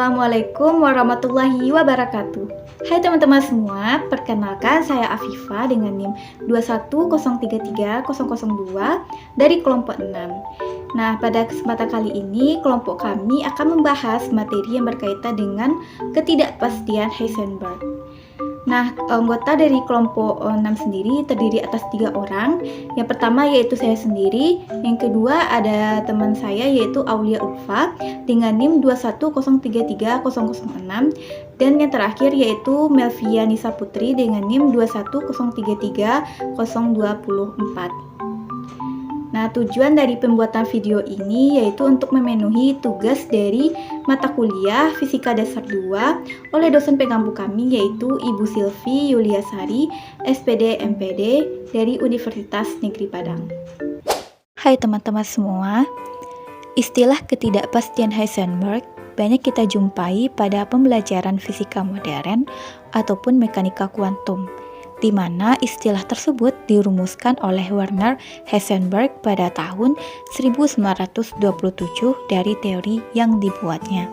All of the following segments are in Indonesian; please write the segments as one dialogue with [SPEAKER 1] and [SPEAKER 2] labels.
[SPEAKER 1] Assalamualaikum warahmatullahi wabarakatuh. Hai teman-teman semua, perkenalkan saya Afifa dengan NIM 21033.002 dari kelompok 6. Nah, pada kesempatan kali ini kelompok kami akan membahas materi yang berkaitan dengan ketidakpastian Heisenberg. Nah, anggota dari kelompok 6 sendiri terdiri atas 3 orang. Yang pertama yaitu saya sendiri, yang kedua ada teman saya yaitu Aulia Ulfa dengan NIM 21033.006, dan yang terakhir yaitu Melvia Nisa Putri dengan NIM 21033.024. Nah, tujuan dari pembuatan video ini yaitu untuk memenuhi tugas dari mata kuliah Fisika Dasar 2 oleh dosen pengampu kami yaitu Ibu Silvi Yuliasari, SPD MPD dari Universitas Negeri Padang. Hai teman-teman semua, istilah ketidakpastian Heisenberg banyak kita jumpai pada pembelajaran fisika modern ataupun mekanika kuantum, di mana istilah tersebut dirumuskan oleh Werner Heisenberg pada tahun 1927 dari teori yang dibuatnya.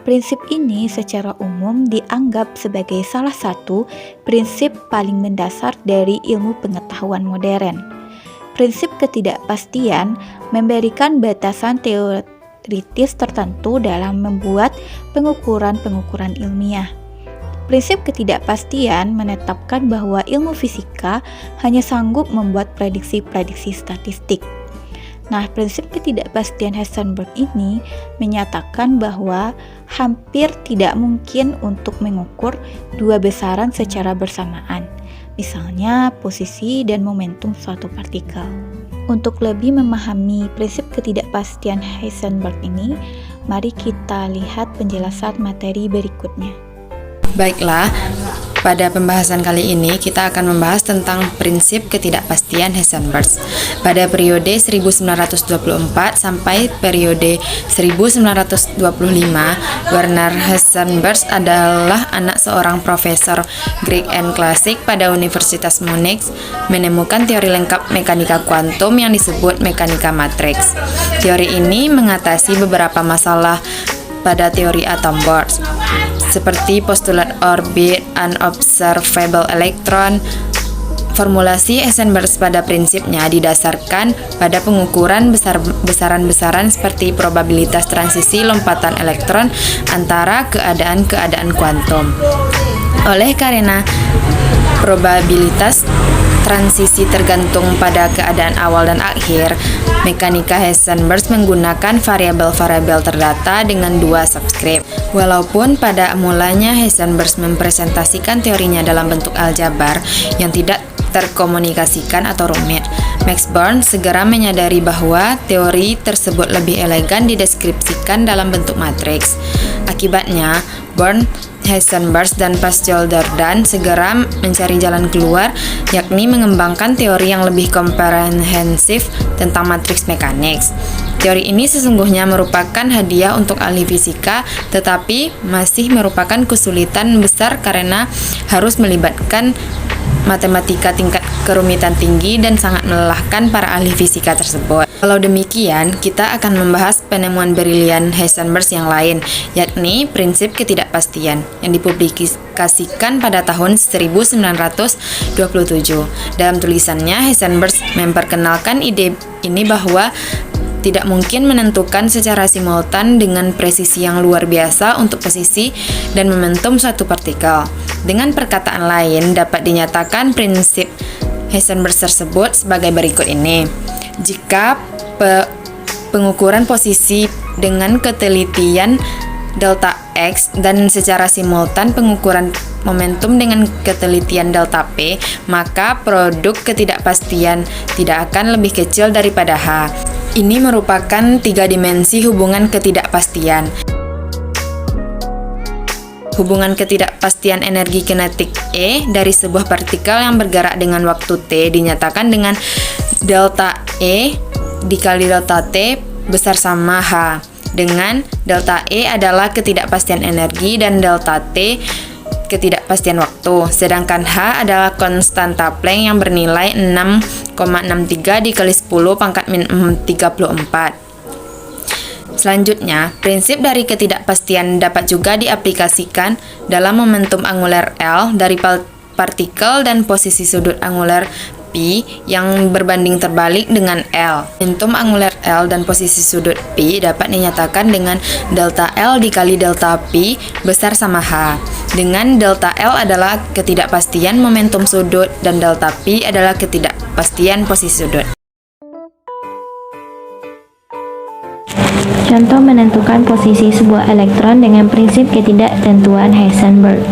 [SPEAKER 1] Prinsip ini secara umum dianggap sebagai salah satu prinsip paling mendasar dari ilmu pengetahuan modern. Prinsip ketidakpastian memberikan batasan teoritis tertentu dalam membuat pengukuran-pengukuran ilmiah. Prinsip ketidakpastian menetapkan bahwa ilmu fisika hanya sanggup membuat prediksi-prediksi statistik. Nah, prinsip ketidakpastian Heisenberg ini menyatakan bahwa hampir tidak mungkin untuk mengukur dua besaran secara bersamaan, misalnya posisi dan momentum suatu partikel. Untuk lebih memahami prinsip ketidakpastian Heisenberg ini, mari kita lihat penjelasan materi berikutnya.
[SPEAKER 2] Baiklah, pada pembahasan kali ini kita akan membahas tentang prinsip ketidakpastian Heisenberg. Pada periode 1924 sampai periode 1925, Werner Heisenberg adalah anak seorang profesor Greek and Classic pada Universitas Munich, menemukan teori lengkap mekanika kuantum yang disebut mekanika matriks. Teori ini mengatasi beberapa masalah pada teori atom Bohr, seperti postulat orbit unobservable electron. Formulasi Heisenberg pada prinsipnya didasarkan pada pengukuran besaran-besaran seperti probabilitas transisi lompatan elektron antara keadaan-keadaan kuantum. Oleh karena probabilitas transisi tergantung pada keadaan awal dan akhir, mekanika Heisenberg menggunakan variabel-variabel terdata dengan dua subskrip. Walaupun pada mulanya Heisenberg mempresentasikan teorinya dalam bentuk aljabar yang tidak terkomunikasikan atau rumit, Max Born segera menyadari bahwa teori tersebut lebih elegan dideskripsikan dalam bentuk matriks. Akibatnya, Born, Heisenberg, dan Pascal-Jordan segera mencari jalan keluar, yakni mengembangkan teori yang lebih komprehensif tentang matriks mekanik. Teori ini sesungguhnya merupakan hadiah untuk ahli fisika, tetapi masih merupakan kesulitan besar karena harus melibatkan matematika tingkat kerumitan tinggi dan sangat melelahkan para ahli fisika tersebut. Kalau demikian, kita akan membahas penemuan brilian Heisenberg yang lain, yakni prinsip ketidakpastian yang dipublikasikan pada tahun 1927. Dalam tulisannya, Heisenberg memperkenalkan ide ini bahwa tidak mungkin menentukan secara simultan dengan presisi yang luar biasa untuk posisi dan momentum suatu partikel. Dengan perkataan lain, dapat dinyatakan prinsip Heisenberg tersebut sebagai berikut ini. Jika pengukuran posisi dengan ketelitian delta X dan secara simultan pengukuran momentum dengan ketelitian delta P, maka produk ketidakpastian tidak akan lebih kecil daripada H. Ini merupakan 3 dimensi hubungan ketidakpastian. Hubungan ketidakpastian energi kinetik E dari sebuah partikel yang bergerak dengan waktu T dinyatakan dengan delta E dikali delta T besar sama H, dengan delta E adalah ketidakpastian energi dan delta T ketidakpastian waktu, sedangkan H adalah konstanta Planck yang bernilai 6,63 dikali 10 pangkat min 34. Selanjutnya, prinsip dari ketidakpastian dapat juga diaplikasikan dalam momentum angular L dari partikel dan posisi sudut angular P yang berbanding terbalik dengan L. Momentum angular L dan posisi sudut P dapat dinyatakan dengan delta L dikali delta P besar sama H. Dengan delta L adalah ketidakpastian momentum sudut dan delta P adalah ketidakpastian posisi sudut.
[SPEAKER 3] Contoh menentukan posisi sebuah elektron dengan prinsip ketidaktentuan Heisenberg.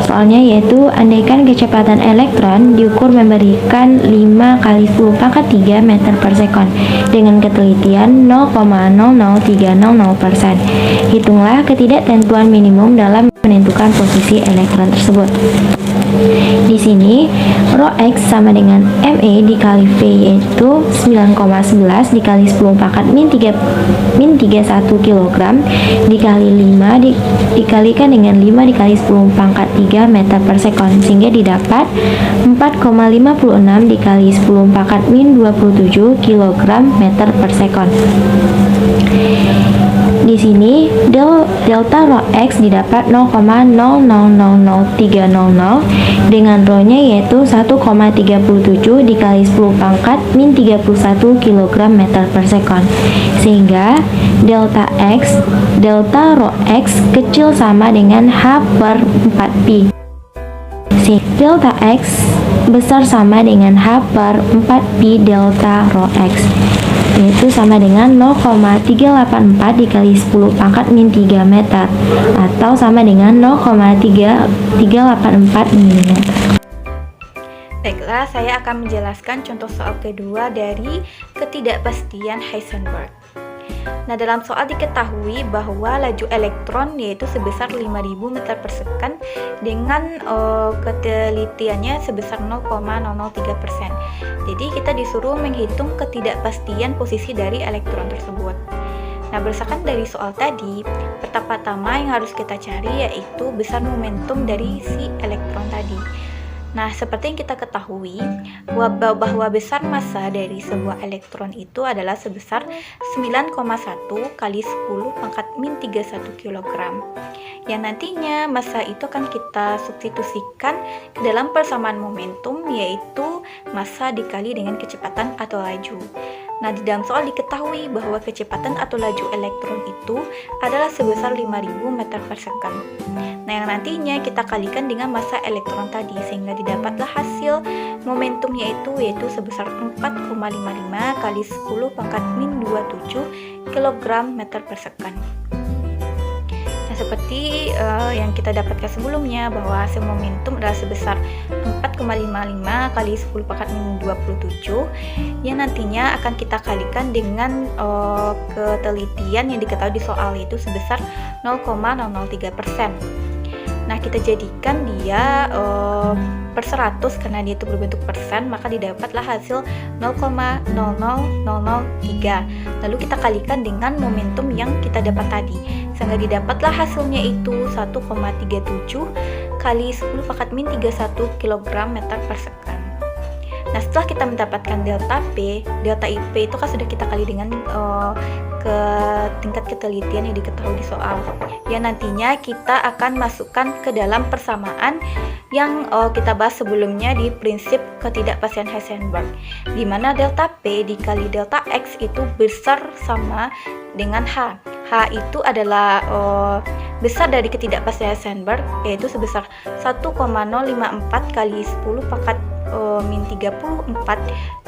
[SPEAKER 3] Soalnya yaitu, andaikan kecepatan elektron diukur memberikan 5 kali 10 pangkat 3 meter per sekon dengan ketelitian 0,00300%. Hitunglah ketidaktentuan minimum dalam menentukan posisi elektron tersebut. Di sini, rho X sama dengan ME dikali V yaitu 9,11 dikali 10 pangkat min 31 kg dikali 5 dikalikan dengan 5 dikali 10 pangkat 3 meter per sekon, sehingga didapat 4,56 dikali 10 pangkat min 27 kg meter per sekon. Di sini delta rho X didapat 0,000300 dengan rho-nya yaitu 1,37 dikali 10 pangkat min 31 kg meter per sekon, sehingga delta rho X kecil sama dengan H per 4pi. Delta X besar sama dengan H per 4pi delta rho X, yaitu sama dengan 0,384 dikali 10 pangkat min 3 meter atau sama dengan 0,384 mm.
[SPEAKER 1] Baiklah, saya akan menjelaskan contoh soal kedua dari ketidakpastian Heisenberg. Nah, dalam soal diketahui bahwa laju elektron yaitu sebesar 5000 meter per second dengan ketelitiannya sebesar 0,003%. Jadi kita disuruh menghitung ketidakpastian posisi dari elektron tersebut. Nah, berdasarkan dari soal tadi, pertama-tama yang harus kita cari yaitu besar momentum dari si elektron tadi. Nah, seperti yang kita ketahui bahwa besar massa dari sebuah elektron itu adalah sebesar 9,1 kali 10 pangkat min 31 kg. Yang nantinya massa itu akan kita substitusikan ke dalam persamaan momentum, yaitu massa dikali dengan kecepatan atau laju. Nah, di dalam soal diketahui bahwa kecepatan atau laju elektron itu adalah sebesar 5000 meter per second. Nah, yang nantinya kita kalikan dengan massa elektron tadi, sehingga didapatlah hasil momentumnya yaitu sebesar 4,55 kali 10 pangkat min 27 kg meter per second. Nah, seperti yang kita dapatkan sebelumnya bahwa hasil momentum adalah sebesar 4,55 kali 10 pangkat min 27 yang nantinya akan kita kalikan dengan ketelitian yang diketahui di soal, yaitu sebesar 0,003%. Nah, kita jadikan dia per 100 karena dia itu berbentuk persen, maka didapatlah hasil 0,00003. Lalu kita kalikan dengan momentum yang kita dapat tadi, sehingga didapatlah hasilnya itu 1,37 kali 10 pangkat min 31 kg meter per second. Nah, setelah kita mendapatkan delta IP itu kan sudah kita kali dengan ke tingkat ketelitian yang diketahui di soal. Yang nantinya kita akan masukkan ke dalam persamaan yang kita bahas sebelumnya di prinsip ketidakpastian Heisenberg, di mana delta P dikali delta X itu besar sama dengan H. H itu adalah besar dari ketidakpastian Heisenberg, yaitu sebesar 1,054 kali 10 pangkat min 34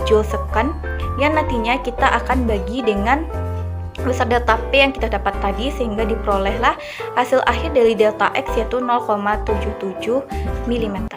[SPEAKER 1] joule second, yang nantinya kita akan bagi dengan besar delta P yang kita dapat tadi, sehingga diperolehlah hasil akhir dari delta X yaitu 0,77 mm.